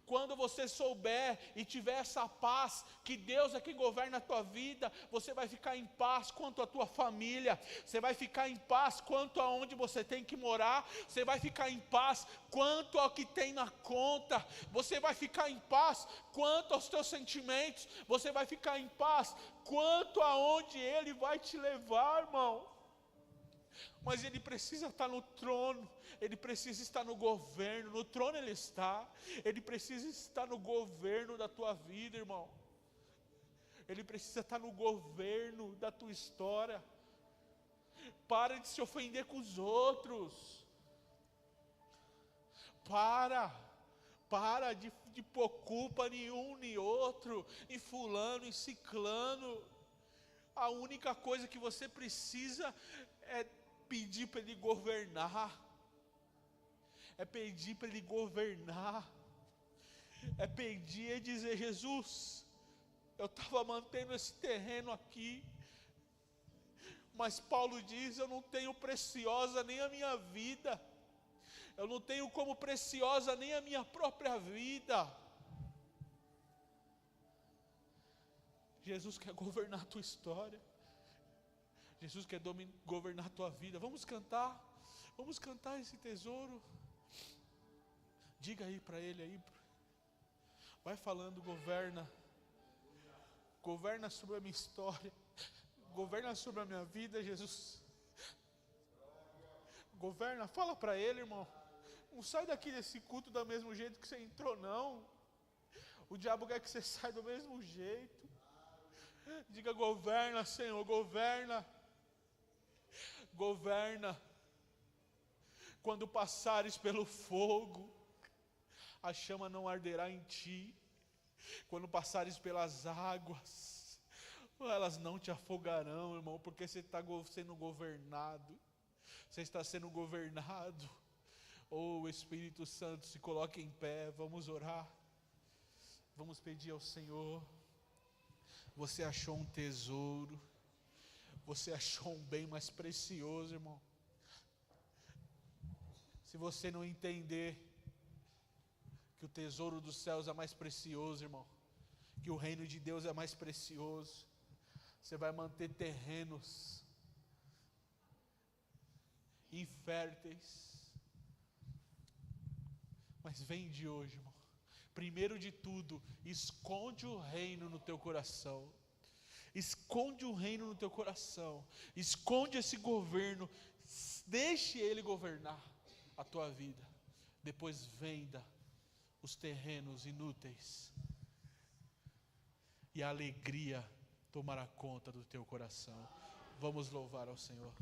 Quando você souber e tiver essa paz, que Deus é quem governa a tua vida, você vai ficar em paz quanto à tua família, você vai ficar em paz quanto a onde você tem que morar, você vai ficar em paz quanto ao que tem na conta, você vai ficar em paz quanto aos teus sentimentos, você vai ficar em paz quanto aonde Ele vai te levar, irmão. Mas Ele precisa estar no trono, Ele precisa estar no governo, no trono Ele está, Ele precisa estar no governo da tua vida, irmão. Ele precisa estar no governo da tua história. Para de se ofender com os outros. Para de pôr culpa em um nem outro, em fulano, em ciclano. A única coisa que você precisa é pedir para Ele governar, é pedir para Ele governar, é pedir e dizer: Jesus, eu estava mantendo esse terreno aqui, mas Paulo diz: eu não tenho preciosa nem a minha vida, eu não tenho como preciosa nem a minha própria vida. Jesus quer governar a tua história, Jesus quer governar a tua vida. Vamos cantar esse tesouro. Diga aí para Ele aí, vai falando: governa sobre a minha história, governa sobre a minha vida, Jesus. Governa, fala para Ele, irmão. Não sai daqui desse culto do mesmo jeito que você entrou, não. O diabo quer que você saia do mesmo jeito. Diga: governa, Senhor, governa. Governa. Quando passares pelo fogo, a chama não arderá em ti. Quando passares pelas águas, elas não te afogarão, irmão, porque você está sendo governado. Você está sendo governado. Oh, Espírito Santo, se coloque em pé, vamos orar. Vamos pedir ao Senhor. Você achou um tesouro, você achou um bem mais precioso, irmão. Se você não entender que o tesouro dos céus é mais precioso, irmão, que o reino de Deus é mais precioso, você vai manter terrenos inférteis. Mas vende hoje, irmão. Primeiro de tudo, esconde o reino no teu coração. Esconde o reino no teu coração. Esconde esse governo. Deixe Ele governar a tua vida. Depois venda os terrenos inúteis. E a alegria tomará conta do teu coração. Vamos louvar ao Senhor.